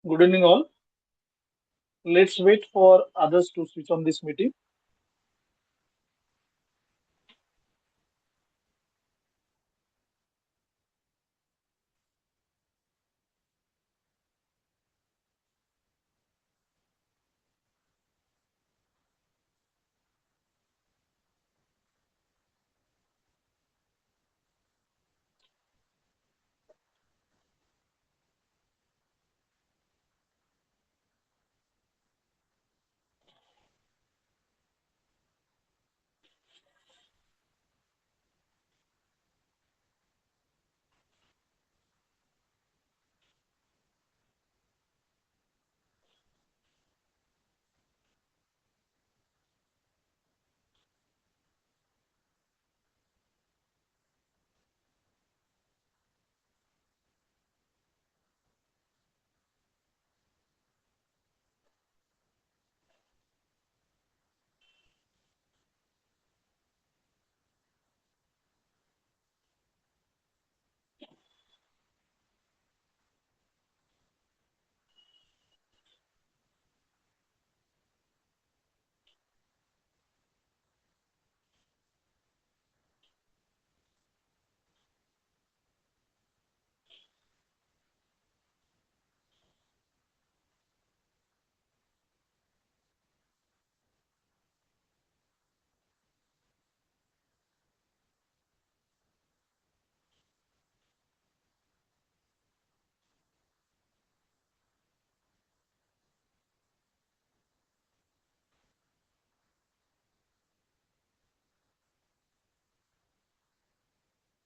Good evening, all. Let's wait for others to switch on this meeting.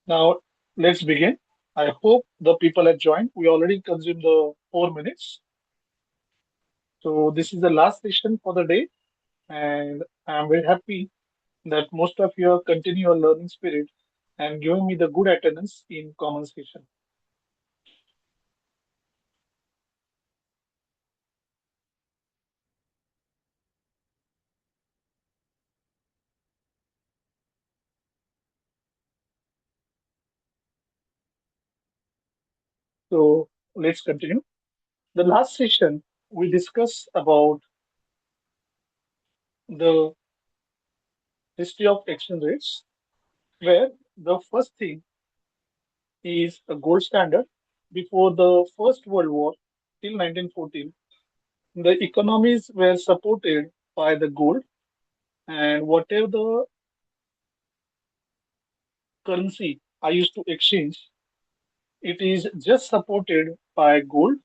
Now, let's begin. I hope the people have joined. We already consumed the 4 minutes. So, this is the last session for the day, and I'm very happy that most of you have continued your learning spirit and giving me the good attendance in common session. So, let's continue. The last session, we discussed about the history of exchange rates, where the first thing is a gold standard. Before the First World War till 1914, the economies were supported by the gold, and whatever the currency I used to exchange, it is just supported by gold.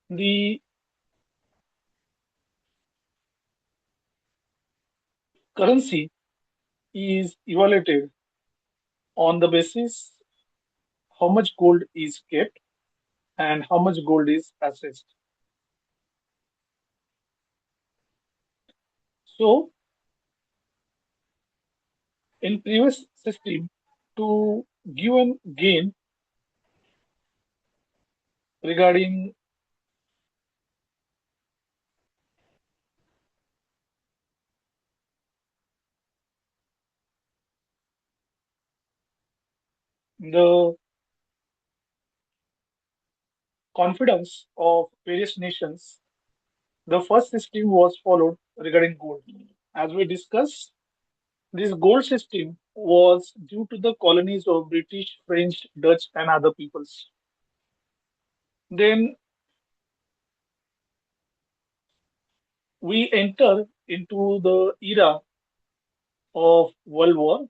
The currency is evaluated on the basis how much gold is kept and how much gold is assessed. So, in previous system, to give an gain regarding the confidence of various nations, the first system was followed regarding gold. As we discussed, this gold system was due to the colonies of British, French, Dutch, and other peoples. Then we enter into the era of World War.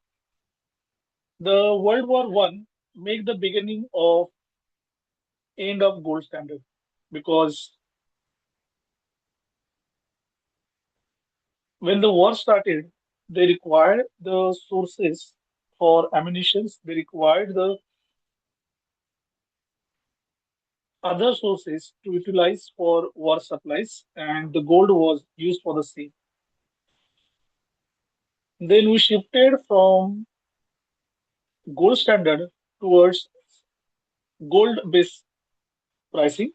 The World War One make the beginning of end of gold standard because when the war started, they required the sources for ammunitions. They required the other sources to utilize for war supplies, and the gold was used for the same. Then we shifted from gold standard towards gold based pricing.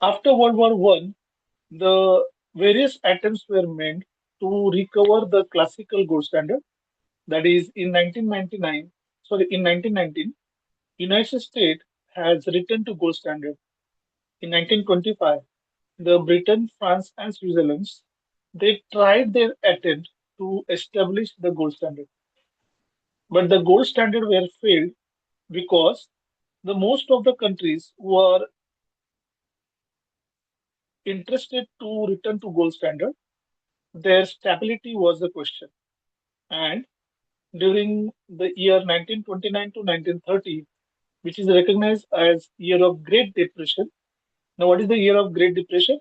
After World War One, the Various attempts were made to recover the classical gold standard. That is, in 1999, sorry, in 1919, United States has returned to gold standard. In 1925, the Britain, France, and Switzerland they tried their attempt to establish the gold standard, but the gold standard were failed because the most of the countries were interested to return to gold standard. Their stability was the question, and during the year 1929 to 1930, which is recognized as year of Great Depression. Now, what is the year of Great Depression?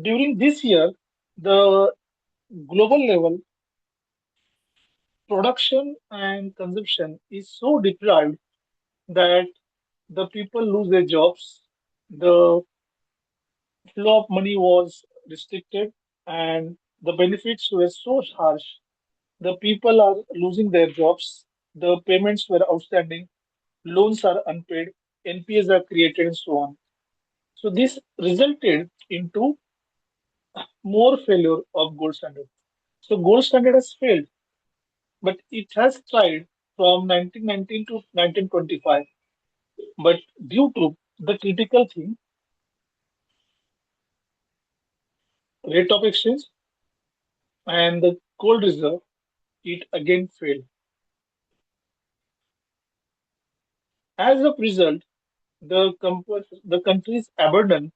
During this year, the global level production and consumption is so deprived that the people lose their jobs, the flow of money was restricted, and the benefits were so harsh. The people are losing their jobs, the payments were outstanding, loans are unpaid, NPAs are created, and so on. So this resulted into more failure of gold standard. So gold standard has failed, but it has tried from 1919 to 1925. But due to the critical thing, rate of exchange and the gold reserve, it again failed. As a result, the countries abandoned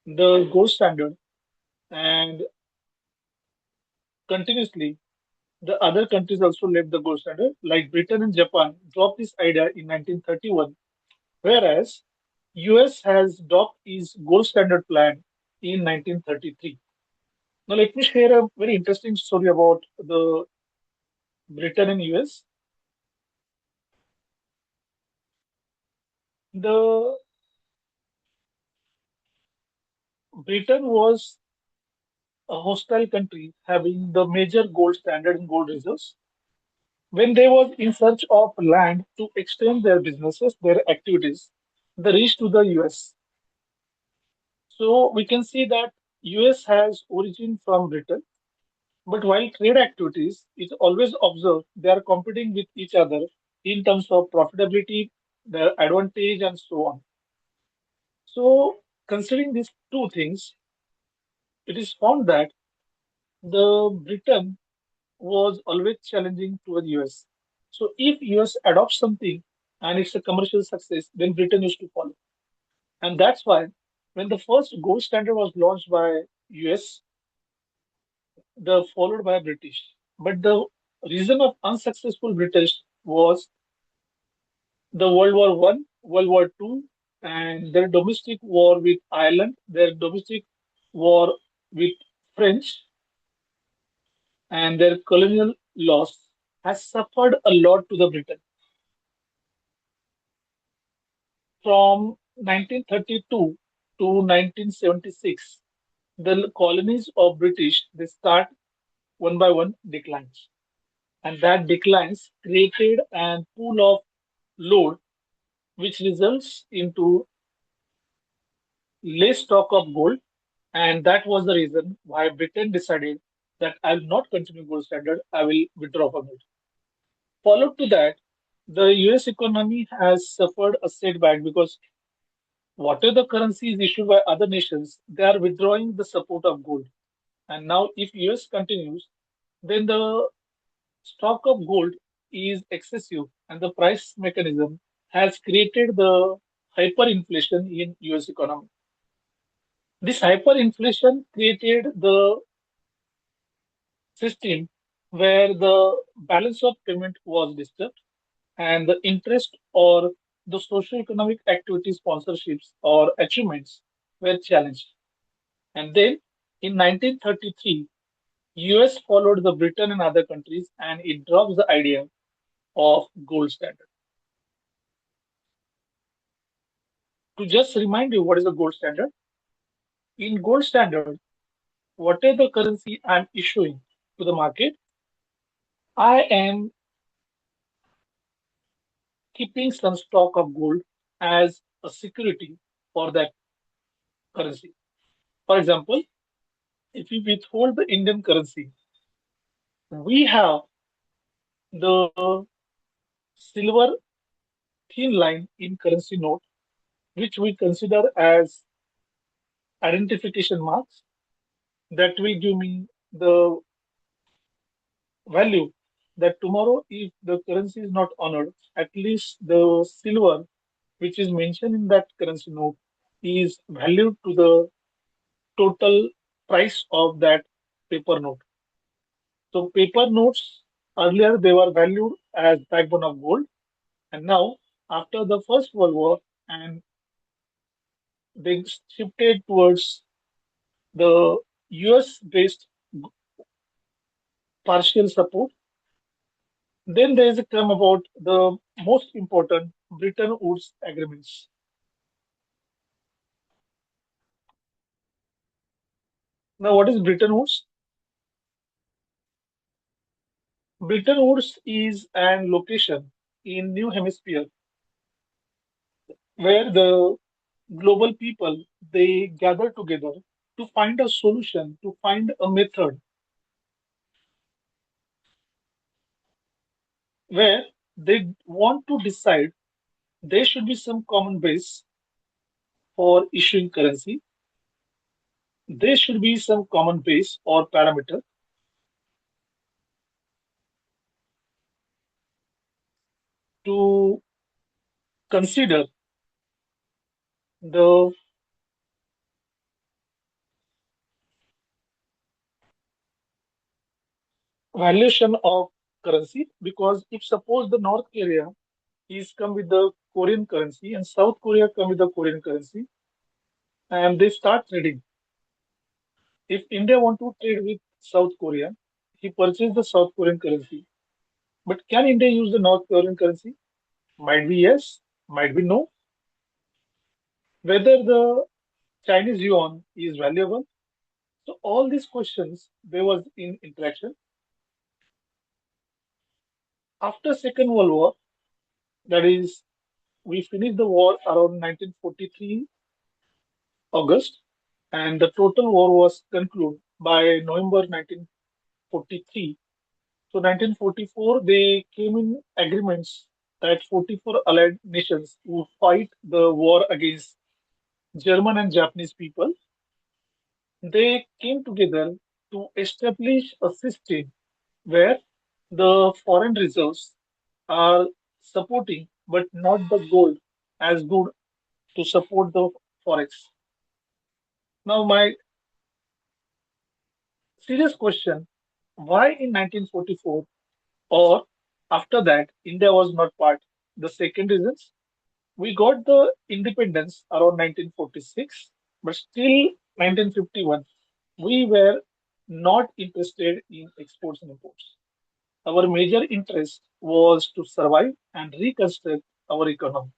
the gold standard and continuously the other countries also left the gold standard, like Britain and Japan dropped this idea in 1931, whereas US has dropped its gold standard plan in 1933. Now, let me share a very interesting story about the Britain and US. The Britain was a hostile country having the major gold standard and gold reserves. When they were in search of land to extend their businesses, their activities, they reached to the US. So we can see that US has origin from Britain, but while trade activities is always observed, they are competing with each other in terms of profitability, their advantage, and so on. So considering these two things, it is found that the Britain was always challenging to the US. So if US adopts something and it's a commercial success, then Britain used to follow. And that's why when the first gold standard was launched by US, the followed by British. But the reason of unsuccessful British was the World War One, World War Two, and their domestic war with Ireland, their domestic war with French, and their colonial loss has suffered a lot to the Britain. From 1932 to 1976, the colonies of British they start one by one declines, and that declines created a pool of load, which results into less stock of gold, and that was the reason why Britain decided that I will not continue gold standard, I will withdraw from it. Followed to that, the US economy has suffered a setback because whatever the currency is issued by other nations, they are withdrawing the support of gold. And now, if US continues, then the stock of gold is excessive, and the price mechanism has created the hyperinflation in US economy. This hyperinflation created the system where the balance of payment was disturbed and the interest or the socio-economic activity sponsorships or achievements were challenged. And then in 1933, US followed the Britain and other countries and it drops the idea of gold standard. To just remind you what is a gold standard, in gold standard, whatever the currency I'm issuing to the market, I am keeping some stock of gold as a security for that currency. For example, if we withhold the Indian currency, we have the silver thin line in currency note, which we consider as identification marks that will give me the value that tomorrow, if the currency is not honored, at least the silver which is mentioned in that currency note is valued to the total price of that paper note. So paper notes earlier they were valued as backbone of gold, and now after the First World War and they shifted towards the US based partial support. Then there is a term about the most important Bretton Woods agreements. Now, what is Bretton Woods? Bretton Woods is an location in New Hemisphere where the global people they gather together to find a solution, to find a method where they want to decide there should be some common base for issuing currency. There should be some common base or parameter to consider the valuation of currency, because if suppose the North Korea is come with the Korean currency and South Korea come with the Korean currency and they start trading. If India want to trade with South Korea, he purchase the South Korean currency. But can India use the North Korean currency? Might be yes, might be no. Whether the Chinese yuan is valuable. So all these questions there was in interaction. After Second World War, that is, we finished the war around 1943 August, and the total war was concluded by November 1943. So 1944, they came in agreements that 44 allied nations would fight the war against German and Japanese people. They came together to establish a system where the foreign reserves are supporting, but not the gold as good to support the forex. Now, my serious question, why in 1944 or after that India was not part? The second reasons, we got the independence around 1946, but still 1951 we were not interested in exports and imports. Our major interest was to survive and reconstruct our economy,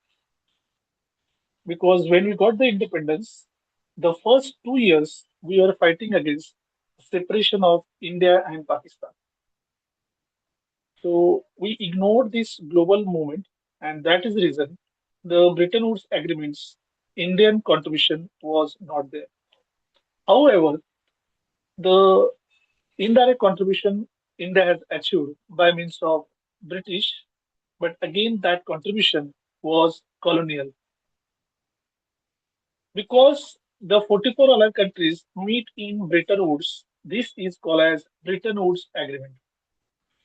because when we got the independence, the first 2 years we were fighting against separation of India and Pakistan. So we ignored this global movement, and that is the reason the Bretton Woods agreements Indian contribution was not there. However, the indirect contribution India has achieved by means of British, but again that contribution was colonial, because the 44 allied countries meet in Bretton Woods. This is called as Bretton Woods Agreement.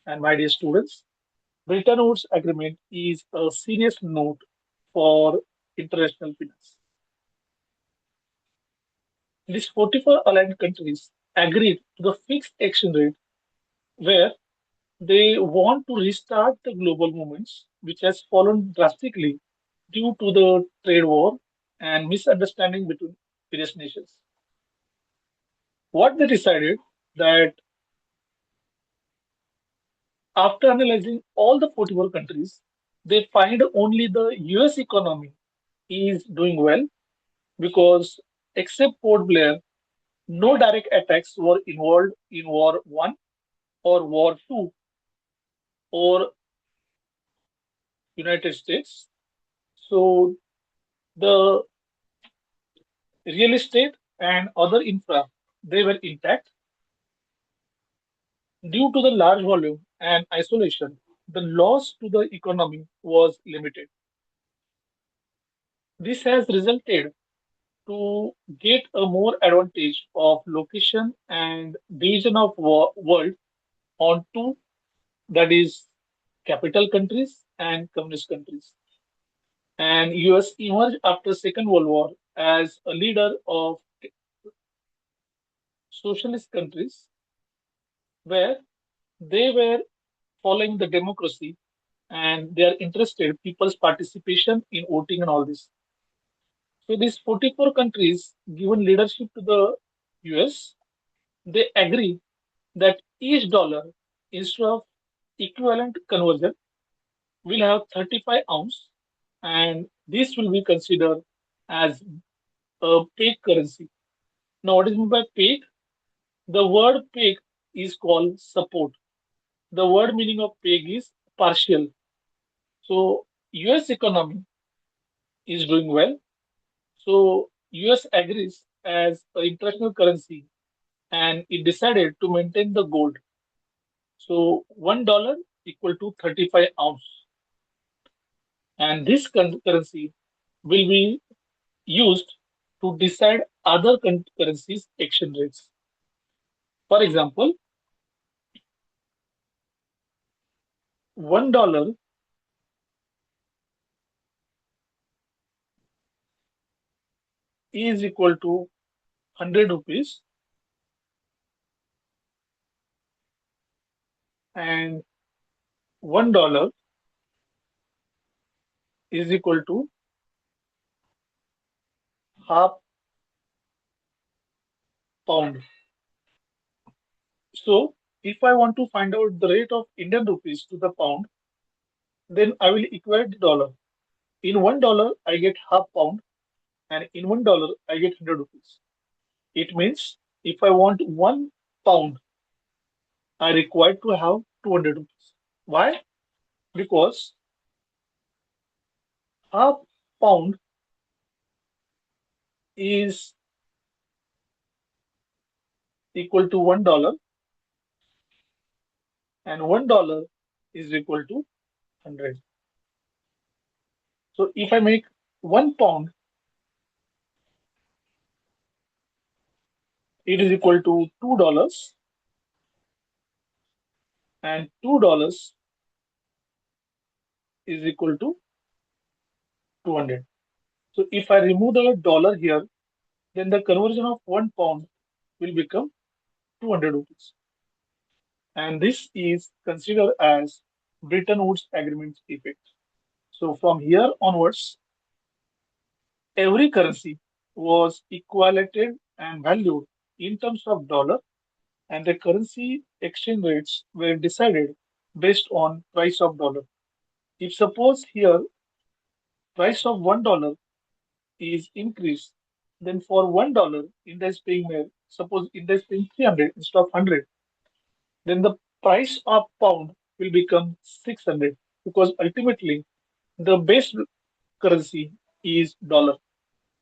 And my dear students, Bretton Woods Agreement is a serious note for international finance. These 44 aligned countries agreed to the fixed exchange rate where they want to restart the global movements, which has fallen drastically due to the trade war and misunderstanding between various nations. What they decided that after analyzing all the 44 countries, they find only the US economy is doing well, because except Port Blair, no direct attacks were involved in War One or War Two or United States. So the real estate and other infra, they were intact. Due to the large volume and isolation, the loss to the economy was limited. This has resulted to get a more advantage of location and division of world on two, that is capital countries and communist countries. And US emerged after Second World War as a leader of socialist countries where they were following the democracy and they are interested people's participation in voting and all this. So these 44 countries given leadership to the US, they agree that each dollar instead of equivalent conversion will have 35 ounce and this will be considered as a peg currency. Now what is meant by peg? The word peg is called support. The word meaning of peg is partial. So US economy is doing well. So US agrees as an international currency and it decided to maintain the gold. So $1 equal to 35 ounce. And this currency will be used to decide other currencies exchange rates. For example, $1 is equal to 100 rupees and $1 is equal to half pound. So if I want to find out the rate of Indian rupees to the pound, then I will equate the dollar. In $1, I get half pound, and in $1, I get 100 rupees. It means if I want 1 pound, I require to have 200 rupees. Why? Because half pound is equal to $1, and $1 is equal to 100. So if I make 1 pound, it is equal to $2, and $2 is equal to 200. So if I remove the dollar here, then the conversion of 1 pound will become 200 rupees. And this is considered as Bretton Woods Agreement effect. So from here onwards, every currency was equated and valued in terms of dollar, and the currency exchange rates were decided based on price of dollar. If suppose here price of $1 is increased, then for $1, India is paying suppose India is paying 300 instead of 100, then the price of pound will become 600 because ultimately the base currency is dollar.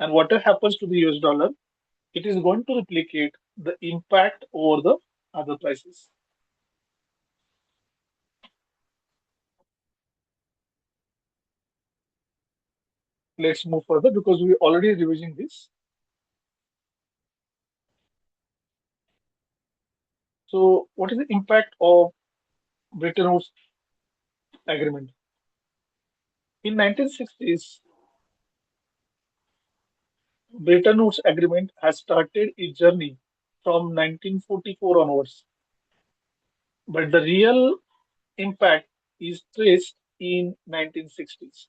And whatever happens to the US dollar, it is going to replicate the impact over the other prices. Let's move further because we already reviewing this. So, what is the impact of Bretton Woods Agreement? In 1960s, Bretton Woods Agreement has started its journey from 1944 onwards, but the real impact is traced in 1960s.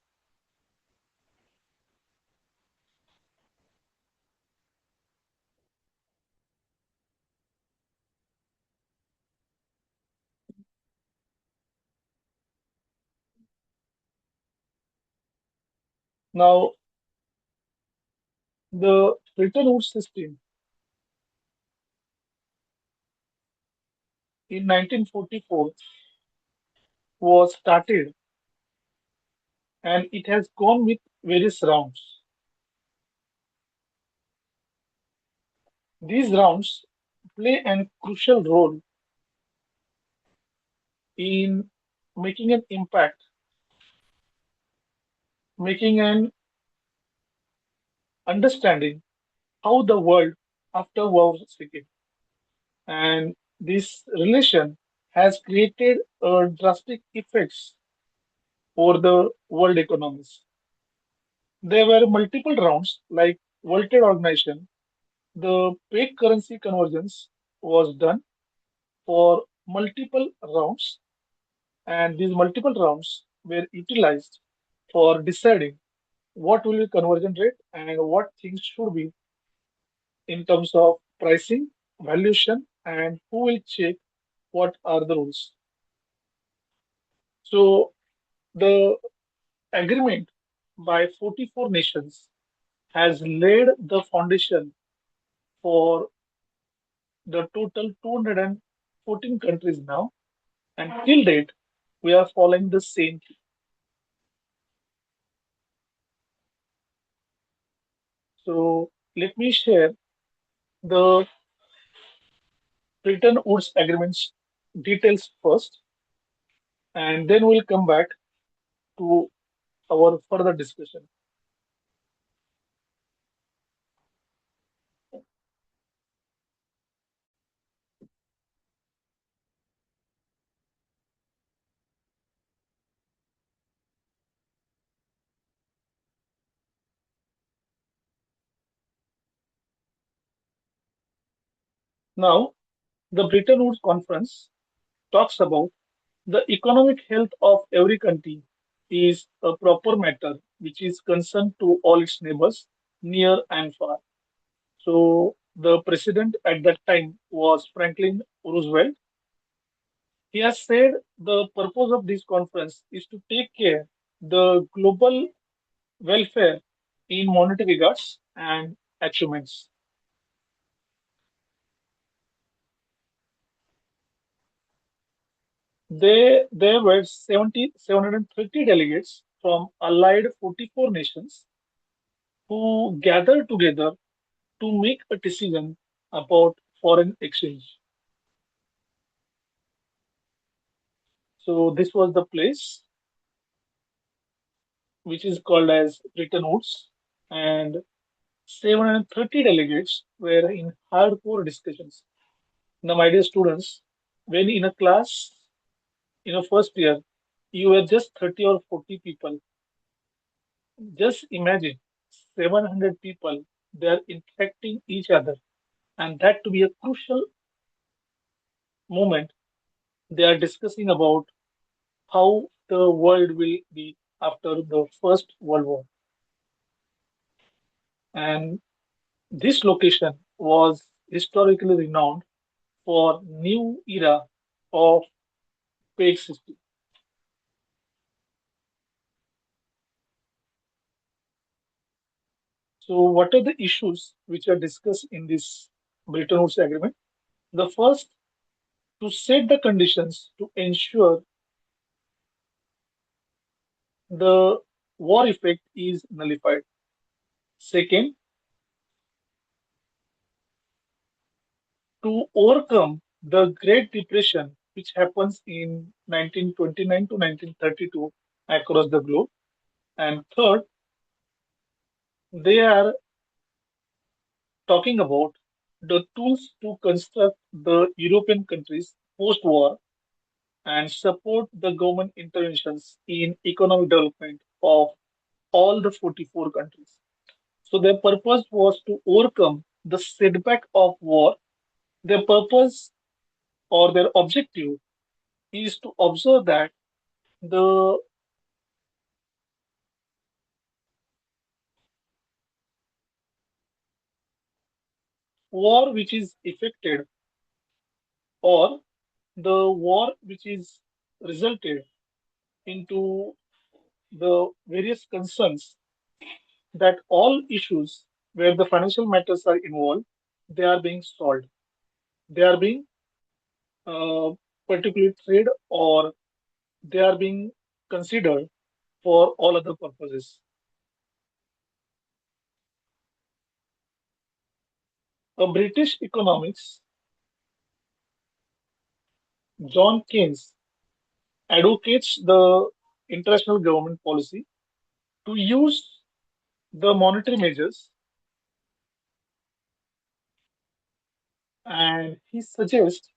Now, the Bretton Woods system in 1944 was started and it has gone with various rounds. These rounds play an crucial role in making an impact, making an understanding how the world after World War II. And this relation has created drastic effects over the world economies. There were multiple rounds, like World Trade Organization. The paid currency convergence was done for multiple rounds, and these multiple rounds were utilized for deciding what will be conversion rate and what things should be in terms of pricing, valuation, and who will check what are the rules. So the agreement by 44 nations has laid the foundation for the total 214 countries now, and till date, we are following the same. So let me share the Bretton Woods agreements details first, and then we'll come back to our further discussion. Now, the Bretton Woods Conference talks about the economic health of every country is a proper matter which is concerned to all its neighbors, near and far. So the president at that time was Franklin Roosevelt. He has said the purpose of this conference is to take care the global welfare in monetary regards and achievements. There were 730 delegates from allied 44 nations who gathered together to make a decision about foreign exchange. So this was the place which is called as Bretton Woods, and 730 delegates were in hardcore discussions. Now, my dear students, when in a class in a first year, you were just 30 or 40 people. Just imagine 700 people, they are infecting each other, and that to be a crucial moment. They are discussing about how the world will be after the First World War. And this location was historically renowned for new era of page system. So, what are the issues which are discussed in this Bretton Woods Agreement? The first, to set the conditions to ensure the war effect is nullified. Second, to overcome the Great Depression, which happens in 1929 to 1932 across the globe. And third, they are talking about the tools to construct the European countries post war and support the government interventions in economic development of all the 44 countries. So their purpose was to overcome the setback of war. Their purpose or their objective is to observe that the war which is effected or the war which is resulted into the various concerns, that all issues where the financial matters are involved, they are being solved. They are being uh, particularly trade, or they are being considered for all other purposes. A British economics, John Keynes, advocates the international government policy to use the monetary measures, and he suggests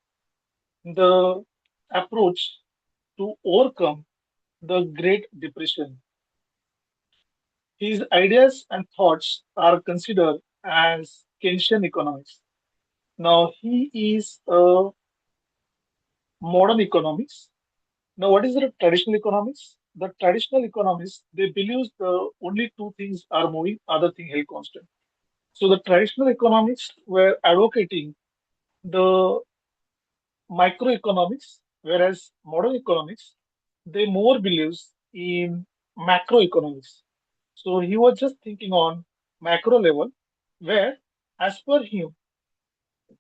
the approach to overcome the Great Depression. His ideas and thoughts are considered as Keynesian economics. Now, he is a modern economics. Now, what is the traditional economics? The traditional economists, they believe the only two things are moving, other thing held constant. So the traditional economics were advocating the microeconomics, whereas modern economics, they more believes in macroeconomics. So he was just thinking on macro level, where as per him,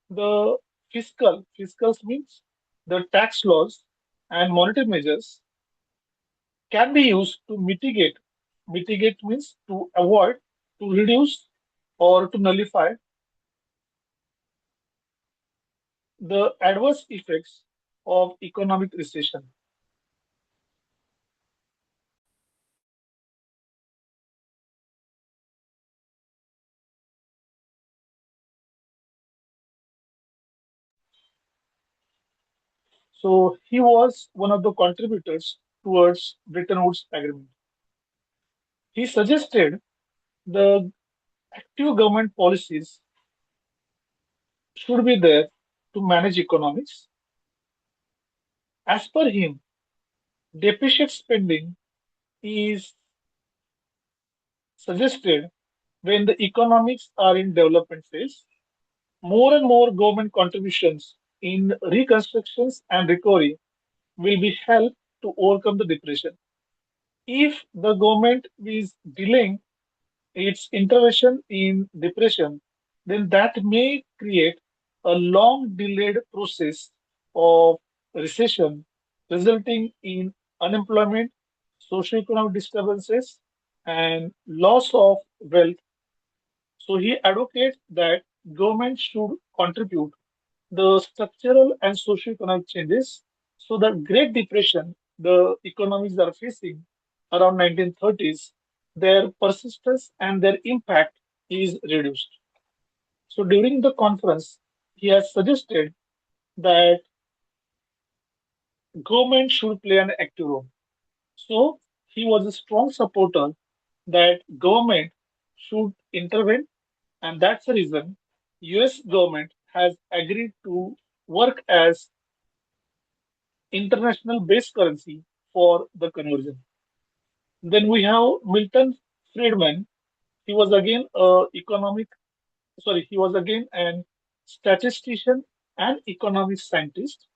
the fiscals means the tax laws and monetary measures can be used to mitigate. Mitigate means to avoid, to reduce, or to nullify the adverse effects of economic recession. So he was one of the contributors towards Bretton Woods Agreement. He suggested the active government policies should be there to manage economics. As per him, deficit spending is suggested when the economics are in development phase. More and more government contributions in reconstructions and recovery will be help to overcome the depression. If the government is delaying its intervention in depression, then that may create a long delayed process of recession, resulting in unemployment, socioeconomic disturbances, and loss of wealth. So he advocates that government should contribute the structural and socioeconomic changes. So the Great Depression, the economies are facing around 1930s, their persistence and their impact is reduced. So during the conference, he has suggested that government should play an active role. So he was a strong supporter that government should intervene, and that's the reason US government has agreed to work as international base currency for the conversion. Then we have Milton Friedman. He was again he was again an statistician and economic scientist.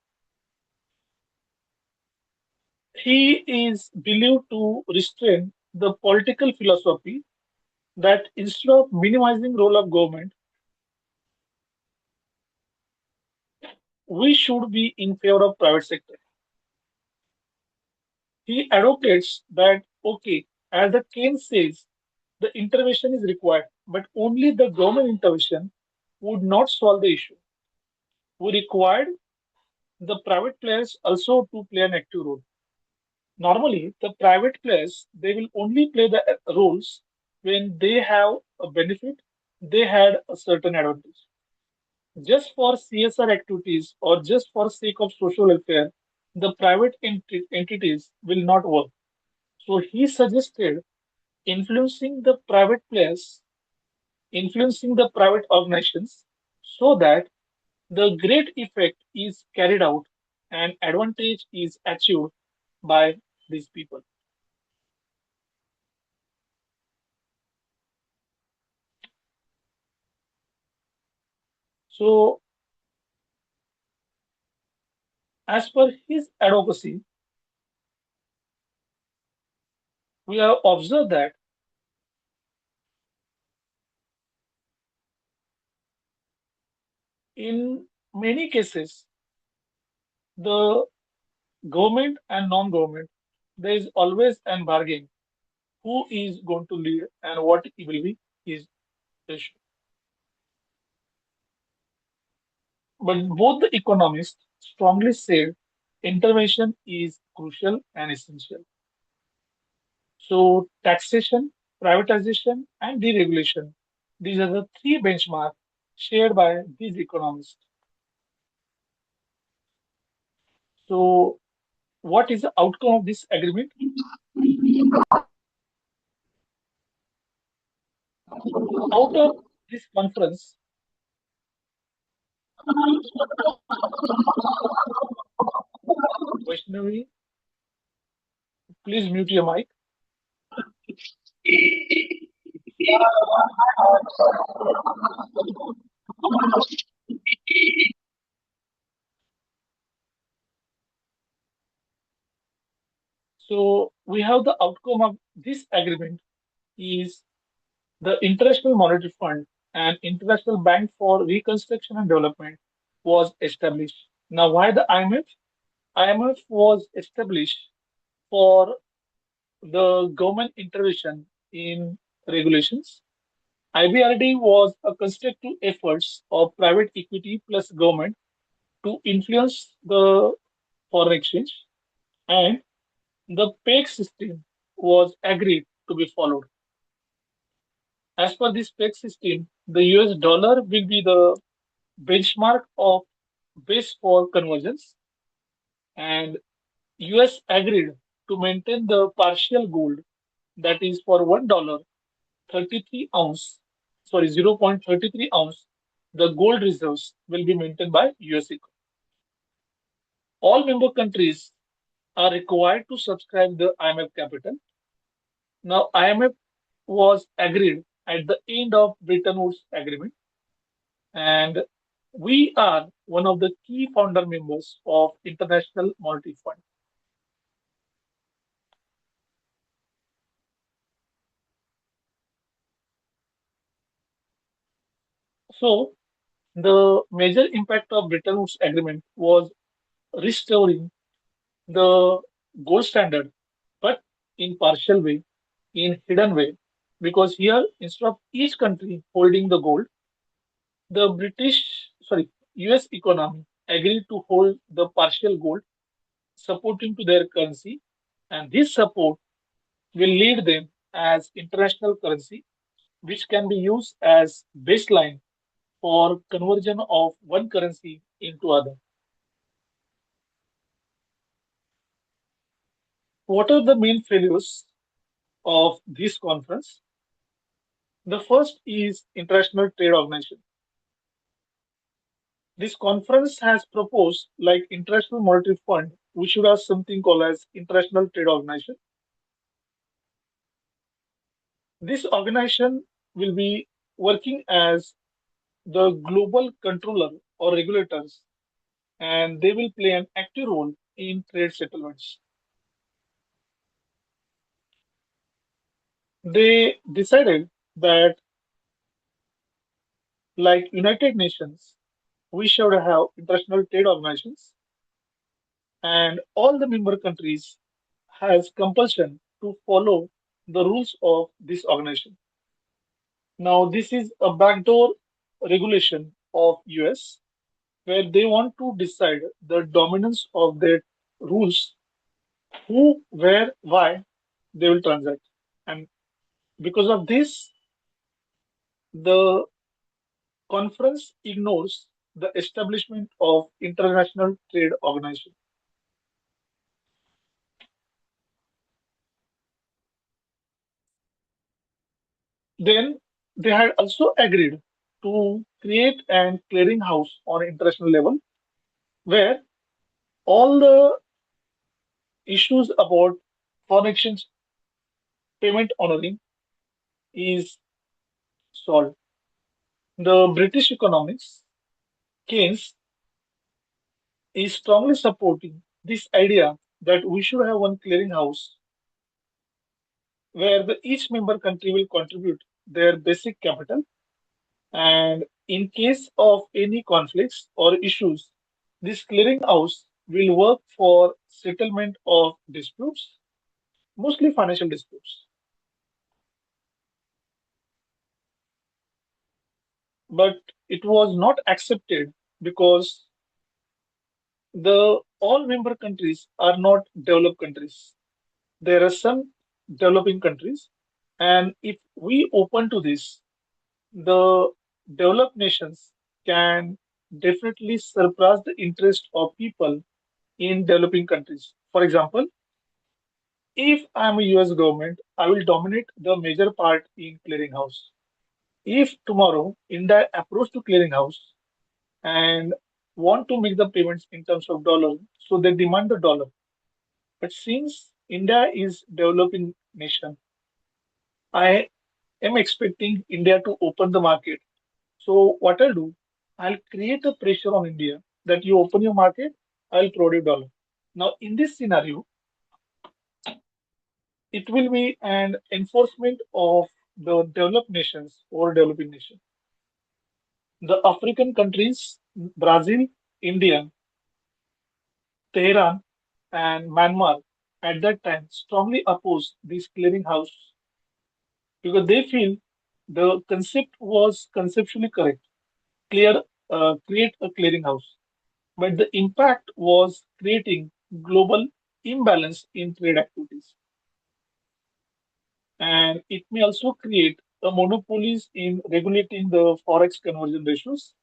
He is believed to restrain the political philosophy that instead of minimizing role of government, we should be in favor of private sector. He advocates that okay, as the Keynes says, the intervention is required, but only the government intervention would not solve the issue. We required the private players also to play an active role. Normally, the private players they will only play the roles when they have a benefit, they had a certain advantage. Just for CSR activities or just for sake of social welfare, the private entities will not work. So he suggested influencing the private players, influencing the private organizations, so that the great effect is carried out and advantage is achieved by these people. So, as per his advocacy, we have observed that in many cases, the government and non-government, there is always an bargain who is going to lead and what will be his issue. But both the economists strongly said intervention is crucial and essential. So, taxation, privatization, and deregulation. These are the three benchmarks shared by these economists. So, what is the outcome of this agreement? Out of this conference, Vaishnavi, please mute your mic. So, we have the outcome of this agreement is the International Monetary Fund and International Bank for Reconstruction and Development was established. Now, why the IMF? IMF was established for the government intervention in regulations. IBRD was a constructive efforts of private equity plus government to influence the foreign exchange, and the peg system was agreed to be followed. As per this peg system, the US dollar will be the benchmark of base for conversions, and US agreed to maintain the partial gold that is for $1 33 ounce, sorry, 0.33 ounce, the gold reserves will be maintained by US. All member countries are required to subscribe the IMF capital. Now, IMF was agreed at the end of Bretton Woods Agreement, and we are one of the key founder members of International Monetary Fund. So, the major impact of Bretton Woods Agreement was restoring the gold standard, but in partial way, in hidden way, because here instead of each country holding the gold, the US economy agreed to hold the partial gold, supporting to their currency, and this support will lead them as international currency, which can be used as baseline for conversion of one currency into other. What are the main failures of this conference? The first is International Trade Organization. This conference has proposed, like International Monetary Fund, we should have something called as International Trade Organization. This organization will be working as the global controller or regulators, and they will play an active role in trade settlements. They decided that, like United Nations, we should have international trade organizations, and all the member countries has compulsion to follow the rules of this organization. Now, this is a backdoor regulation of US where they want to decide the dominance of their rules, who, where, why they will transact. And because of this, the conference ignores the establishment of international trade organization. Then they had also agreed to create an clearinghouse on international level where all the issues about foreign exchange payment honoring is solved. The British economics, Keynes, is strongly supporting this idea that we should have one clearinghouse where each member country will contribute their basic capital, and in case of any conflicts or issues, this clearinghouse will work for settlement of disputes, mostly financial disputes. But it was not accepted because the all member countries are not developed countries. There are some developing countries, and if we open to this, the developed nations can definitely surpass the interest of people in developing countries. For example, if I'm a US government, I will dominate the major part in clearinghouse. If tomorrow India approach to clearinghouse and want to make the payments in terms of dollar, so they demand the dollar. But since India is developing nation, I am expecting India to open the market. So what I'll do, I'll create a pressure on India that you open your market, I'll provide you dollar. Now in this scenario, it will be an enforcement of the developed nations or developing nation. The African countries, Brazil, India, Tehran, and Myanmar at that time strongly opposed this clearinghouse because they feel the concept was conceptually correct, create a clearinghouse, but the impact was creating global imbalance in trade activities, and it may also create a monopolies in regulating the forex conversion ratios.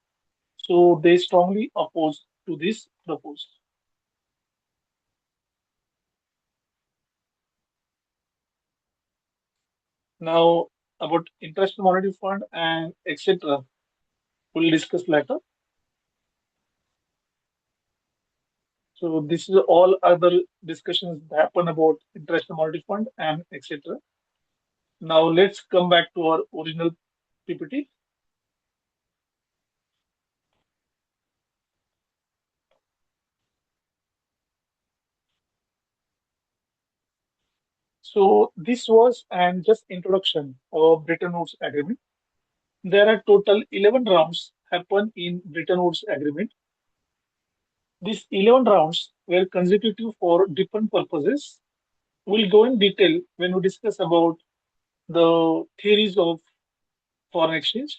So they strongly oppose to this proposal. Now about international monetary fund and etc. We'll discuss later. So this is all other discussions that happen about international monetary fund and etc. Now let's come back to our original PPT. So this was an just introduction of Bretton Woods Agreement. There are total 11 rounds happen in Bretton Woods Agreement. These 11 rounds were consecutive for different purposes. We'll go in detail when we discuss about the theories of foreign exchange.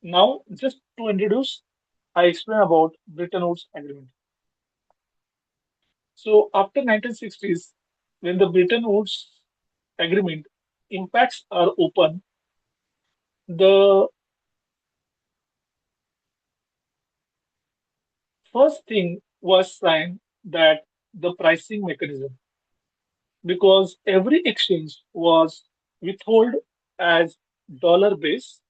Now, just to introduce, I explain about Bretton Woods Agreement. So after 1960s, when the Bretton Woods Agreement impacts are open, the first thing was signed that the pricing mechanism, because every exchange was withheld as dollar base.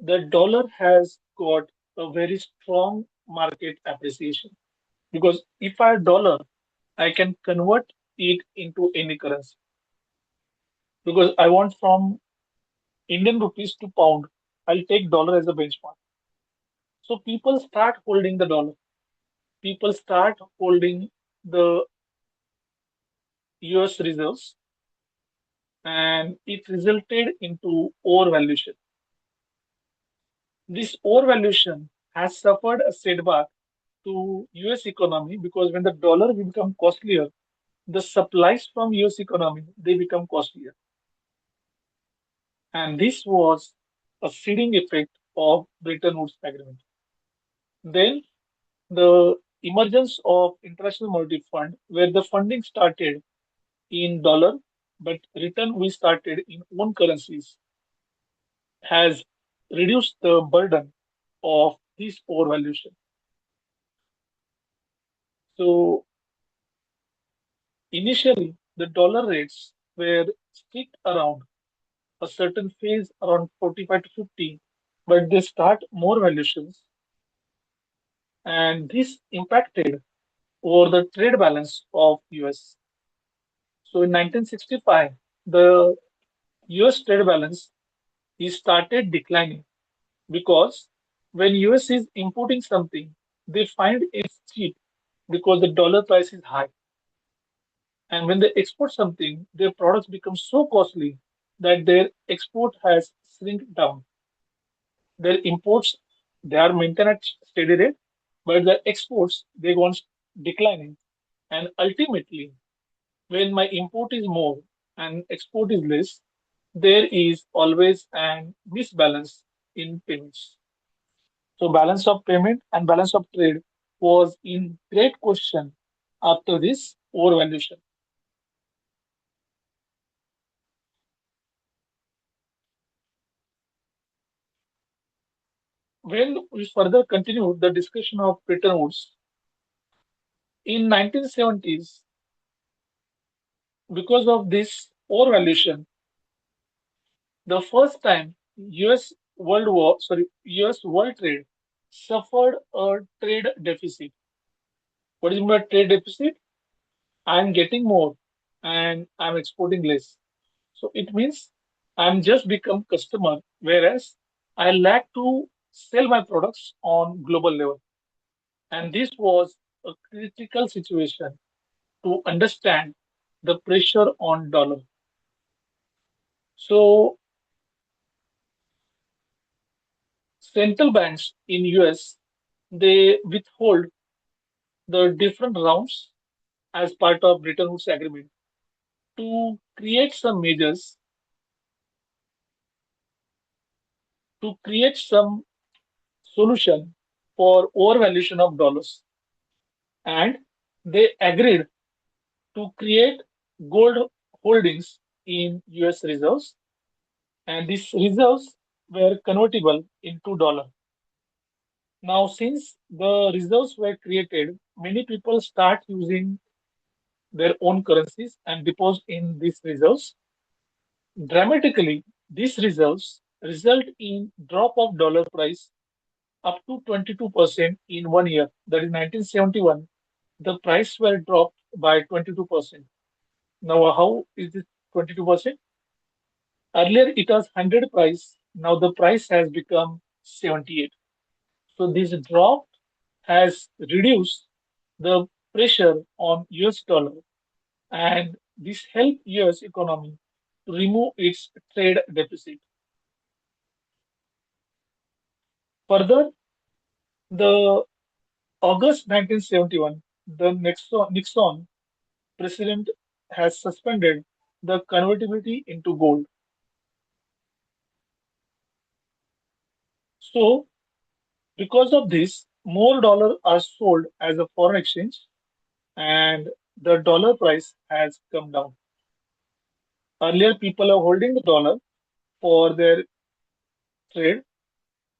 The dollar has got a very strong market appreciation because if I have dollar, I can convert it into any currency because I want from Indian rupees to pound. I'll take dollar as a benchmark. So people start holding the dollar. People start holding the US reserves, and it resulted into overvaluation. This overvaluation has suffered a setback to US economy because when the dollar will become costlier, the supplies from US economy they become costlier. And this was a seeding effect of Bretton Woods Agreement. Then the emergence of International Monetary Fund, where the funding started in dollar, but return we started in own currencies, has reduced the burden of this overvaluation. So initially, the dollar rates were strict around a certain phase around 45 to 50, but they start more valuations, and this impacted over the trade balance of US. So in 1965, the US trade balance is started declining because when US is importing something, they find it's cheap because the dollar price is high. And when they export something, their products become so costly that their export has shrink down. Their imports they are maintained at steady rate, but their exports they go on declining. And ultimately, when my import is more and export is less, there is always an misbalance in payments. So balance of payment and balance of trade was in great question after this overvaluation. When we further continue the discussion of Bretton Woods, in 1970s, because of this overvaluation, the first time US world trade suffered a trade deficit. What is my trade deficit? I'm getting more and I'm exporting less. So it means I'm just become customer, whereas I lack to sell my products on global level. And this was a critical situation to understand the pressure on dollar. So central banks in US they withhold the different rounds as part of Bretton Woods agreement to create some measures to create some solution for overvaluation of dollars, and they agreed to create gold holdings in US reserves, and these reserves were convertible into dollar. Now, since the reserves were created, many people start using their own currencies and deposit in these reserves. Dramatically, these reserves result in drop of dollar price up to 22% in 1 year. That is 1971. The price were dropped by 22%. Now, how is this 22%? Earlier it was 100 price. Now the price has become 78. So this drop has reduced the pressure on US dollar, and this helped US economy to remove its trade deficit. Further, the August 1971, the Nixon president has suspended the convertibility into gold. So because of this, more dollar are sold as a foreign exchange and the dollar price has come down. Earlier, people are holding the dollar for their trade,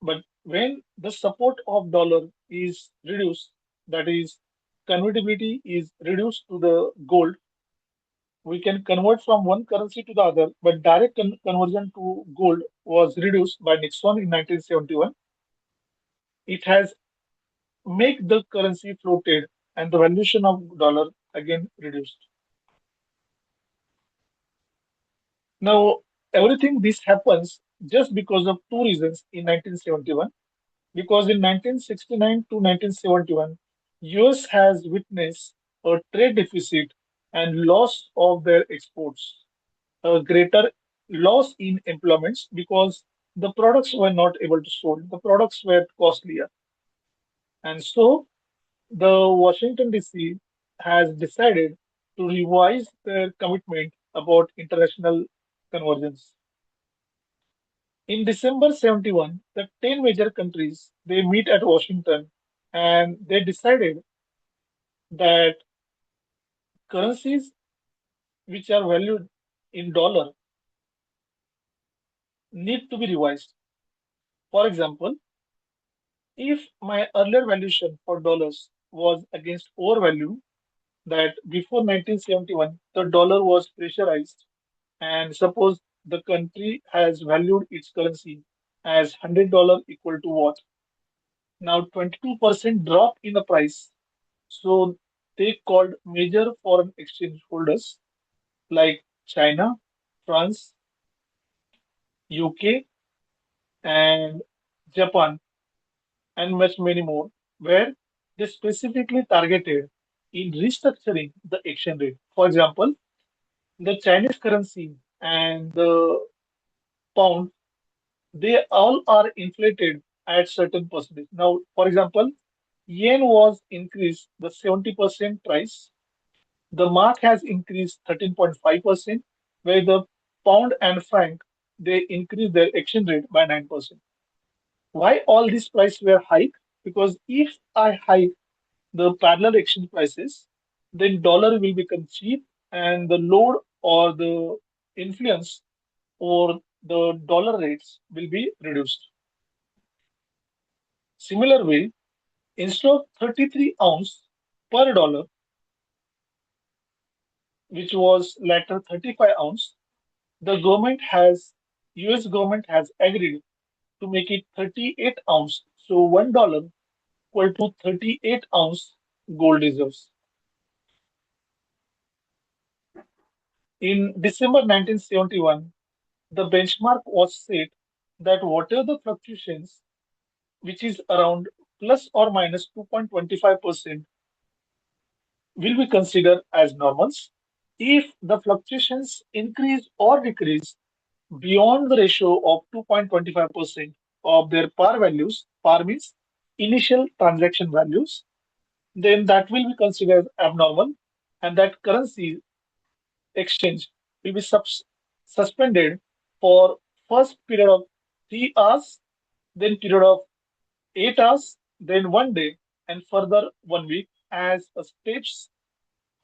but when the support of dollar is reduced, that is, convertibility is reduced to the gold, we can convert from one currency to the other, but direct conversion to gold was reduced by Nixon in 1971. It has make the currency floated and the valuation of dollar again reduced. Now, everything this happens just because of two reasons in 1971. Because in 1969 to 1971, US has witnessed a trade deficit and loss of their exports, a greater loss in employments because the products were not able to sold. The products were costlier. And so the Washington DC has decided to revise their commitment about international convergence. In December 71, the 10 major countries they meet at Washington and they decided that currencies which are valued in dollar need to be revised. For example, if my earlier valuation for dollars was against overvalue, that before 1971 the dollar was pressurized, and suppose the country has valued its currency as $100 equal to what? Now 22% drop in the price. So they called major foreign exchange holders like China, France, UK, and Japan, and much many more, where they specifically targeted in restructuring the exchange rate. For example, the Chinese currency and the pound, they all are inflated at certain percentage. Now, for example, yen was increased the 70% price. The mark has increased 13.5%, where the pound and franc they increased their exchange rate by 9%. Why all these prices were hiked? Because if I hike the parallel exchange prices, then dollar will become cheap and the load or the influence or the dollar rates will be reduced. Similar way, instead of 33 ounce per dollar, which was later 35 ounce, the government has US government has agreed to make it 38 ounce. So $1 equal to 38 ounce gold reserves. In December 1971, the benchmark was set that whatever the fluctuations, which is around plus or minus 2.25%, will be considered as normals. If the fluctuations increase or decrease beyond the ratio of 2.25% of their par values, par means initial transaction values, then that will be considered abnormal and that currency exchange will be suspended for first period of 3 hours, then period of 8 hours, then 1 day, and further 1 week as a steps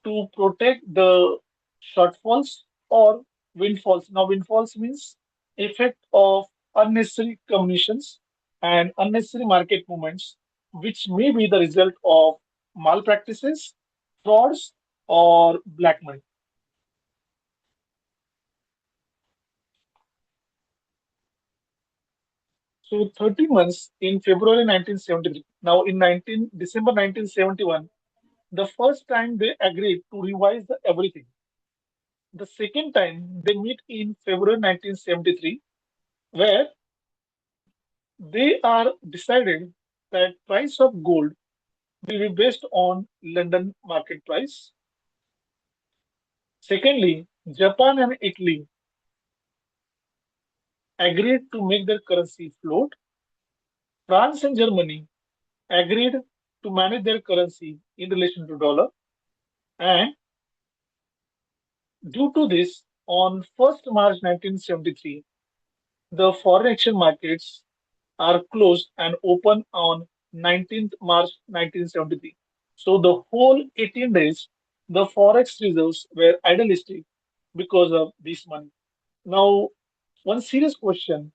to protect the shortfalls or windfalls. Now, windfalls means effect of unnecessary commissions and unnecessary market movements, which may be the result of malpractices, frauds, or black money. So 30 months in February 1973. Now in December 1971, the first time they agreed to revise everything. The second time they meet in February 1973, where they are decided that price of gold will be based on London market price. Secondly, Japan and Italy agreed to make their currency float. France and Germany agreed to manage their currency in relation to dollar. And due to this, on 1st March 1973, the foreign exchange markets are closed and open on 19th March 1973. So the whole 18 days, the forex reserves were idealistic because of this money. Now, one serious question: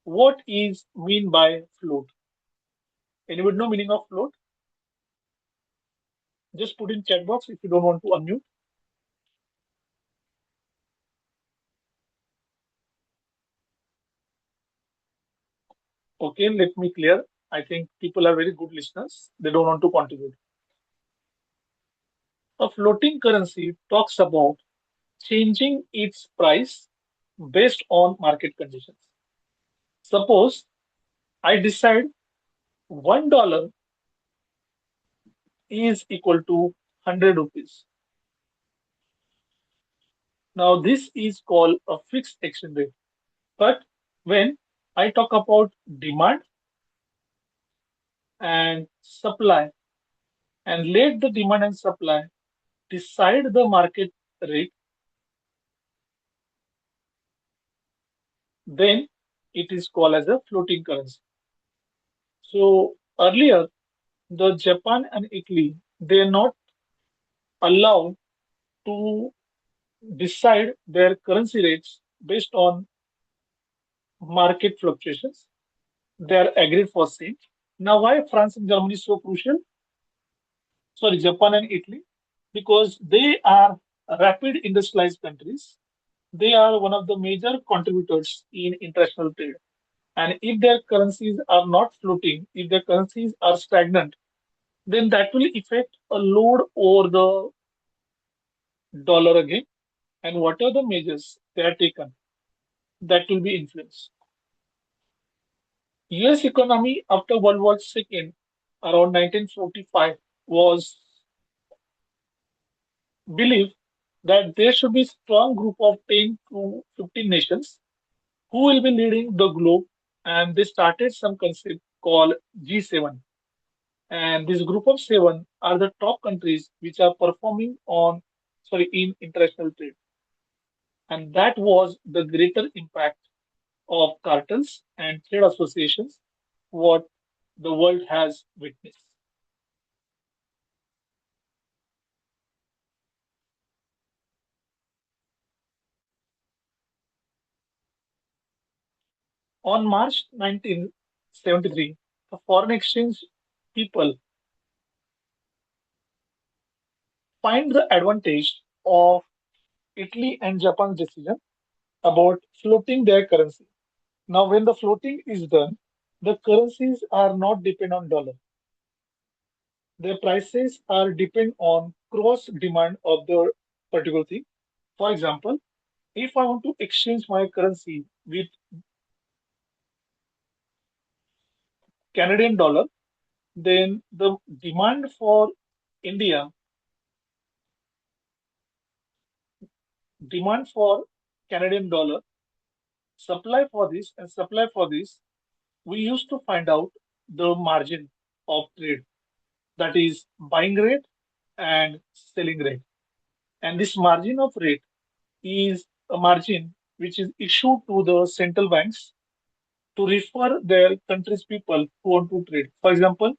what is mean by float? Anybody know meaning of float? Just put in chat box if you don't want to unmute. Okay, let me clear. I think people are very good listeners. They don't want to contribute. A floating currency talks about changing its price based on market conditions. Suppose I decide $1 is equal to 100 rupees. Now, this is called a fixed exchange rate. But when I talk about demand and supply and let the demand and supply decide the market rate, then it is called as a floating currency. So earlier, the Japan and Italy, they are not allowed to decide their currency rates based on market fluctuations. They are agreed for same. Now, why France and Germany is so crucial? Sorry, Japan and Italy, because they are rapid industrialized countries. They are one of the major contributors in international trade. And if their currencies are not floating, if their currencies are stagnant, then that will affect a load over the dollar again. And what are the measures they are taken? That will be influenced. US economy after World War II around 1945 was believed that there should be strong group of 10 to 15 nations who will be leading the globe, and they started some concept called G7. And this group of seven are the top countries which are performing on sorry in international trade. And that was the greater impact of cartels and trade associations what the world has witnessed. On March 1973, the foreign exchange people find the advantage of Italy and Japan's decision about floating their currency. Now, when the floating is done, the currencies are not depend on dollar. Their prices are depend on cross demand of the particular thing. For example, if I want to exchange my currency with Canadian dollar, then the demand for India, demand for Canadian dollar, supply for this and supply for this, we used to find out the margin of trade, that is buying rate and selling rate. And this margin of rate is a margin which is issued to the central banks to refer their country's people who want to trade. For example,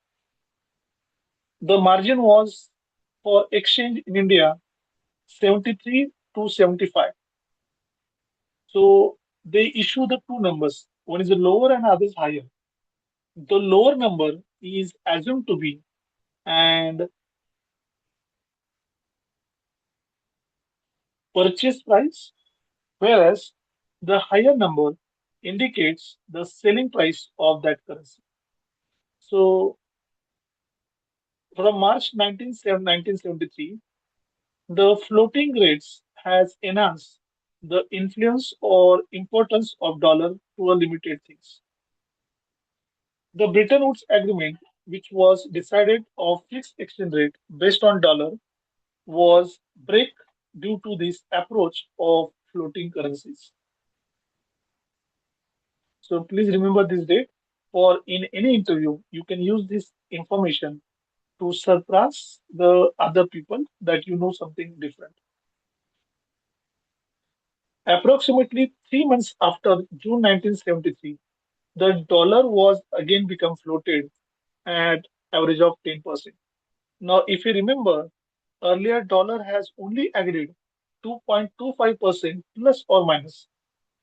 the margin was for exchange in India 73 to 75. So they issue the two numbers. One is the lower and other is higher. The lower number is assumed to be and purchase price, whereas the higher number indicates the selling price of that currency. So from March 1973, the floating rates has enhanced the influence or importance of dollar to a limited things. The Bretton Woods Agreement, which was decided of fixed exchange rate based on dollar, was break due to this approach of floating currencies. So please remember this date. For in any interview, you can use this information to surpass the other people that you know something different. Approximately 3 months after June 1973, the dollar was again become floated at average of 10%. Now, if you remember, earlier dollar has only agreed 2.25% plus or minus.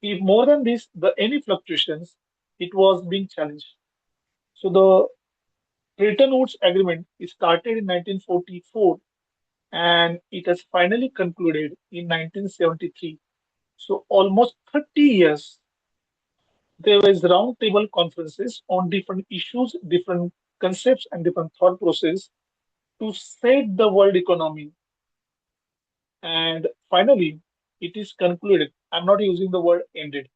If more than this, the any fluctuations, it was being challenged. So the Bretton Woods Agreement is started in 1944 and it has finally concluded in 1973. So almost 30 years, there was round table conferences on different issues, different concepts, and different thought process to set the world economy. And finally, it is concluded. I'm not using the word ended.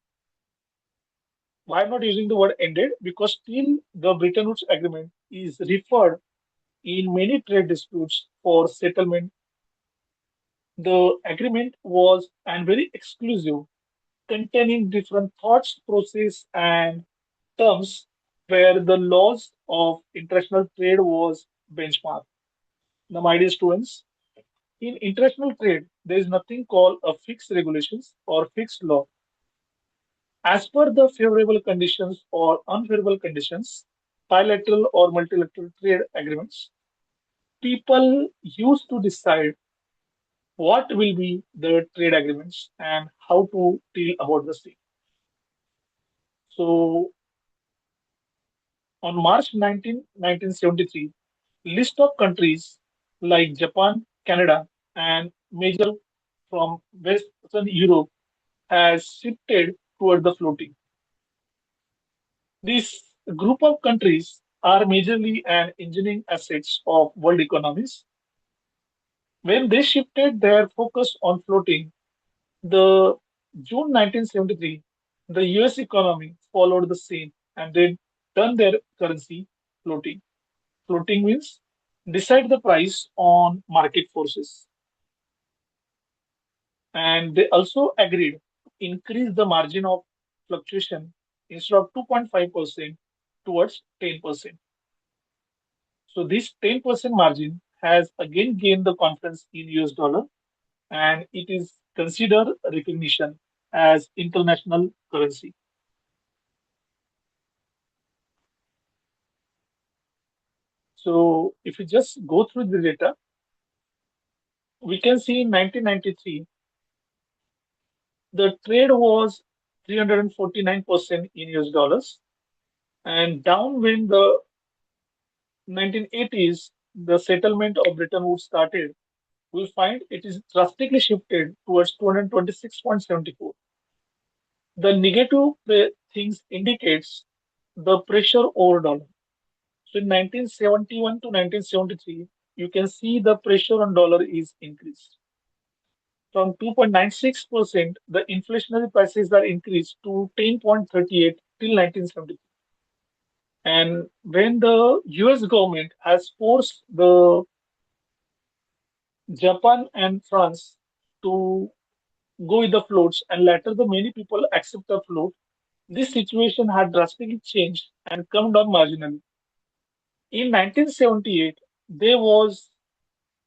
Why I'm not using the word ended? Because still the Bretton Woods Agreement is referred in many trade disputes for settlement. The agreement was and very exclusive, containing different thoughts, process, and terms where the laws of international trade was benchmark. Now, my dear students, in international trade, there is nothing called a fixed regulations or fixed law. As per the favorable conditions or unfavorable conditions, bilateral or multilateral trade agreements, people used to decide what will be the trade agreements and how to deal about the same. So on March 19, 1973, list of countries like Japan, Canada, and major from Western Europe has shifted toward the floating. This group of countries are majorly an engineering assets of world economies. When they shifted their focus on floating, the June 1973, the US economy followed the same and they turned their currency floating. Floating means decide the price on market forces. And they also agreed to increase the margin of fluctuation instead of 2.5% towards 10%. So this 10% margin has again gained the confidence in US dollar and it is considered recognition as international currency. So if we just go through the data, we can see in 1993, the trade was 349% in US dollars, and down when the 1980s, the settlement of Bretton Woods started, we find it is drastically shifted towards 226.74. The negative things indicates the pressure over dollar. So in 1971 to 1973, you can see the pressure on dollar is increased. From 2.96%, the inflationary prices are increased to 10.38 till 1973. And when the US government has forced the Japan and France to go with the floats, and later the many people accept the float, this situation had drastically changed and come down marginally. In 1978, there was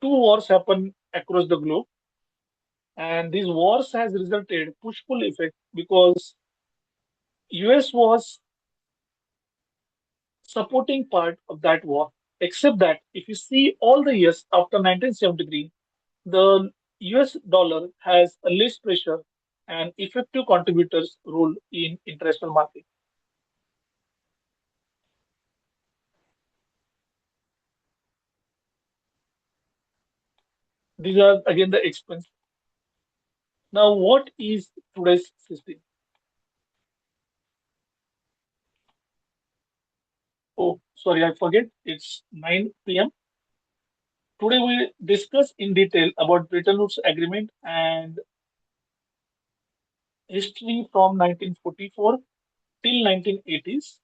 two wars happen across the globe, and these wars has resulted push-pull effect because US was supporting part of that war. Except that if you see all the years after 1973, the US dollar has a less pressure and effective contributors role in international market. These are again the expense. Now, what is today's system? Oh, sorry, I forget. It's 9 p.m. Today we discuss in detail about Bretton Woods Agreement and history from 1944 till 1980s.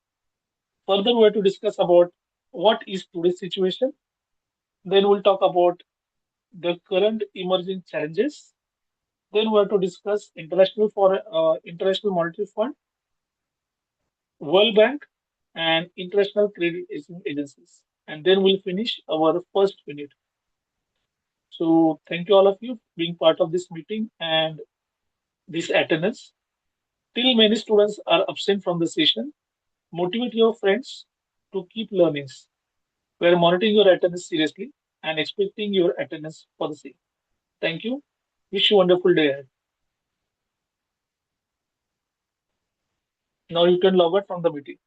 Further, we have to discuss about what is today's situation. Then we'll talk about the current emerging challenges. Then we have to discuss International Monetary Fund, World Bank, and international credit agencies. And then we'll finish our first unit. So thank you all of you being part of this meeting and this attendance. Till many students are absent from the session, motivate your friends to keep learning. We are monitoring your attendance seriously and expecting your attendance for the same. Thank you. Wish you a wonderful day ahead. Now you can log out from the meeting.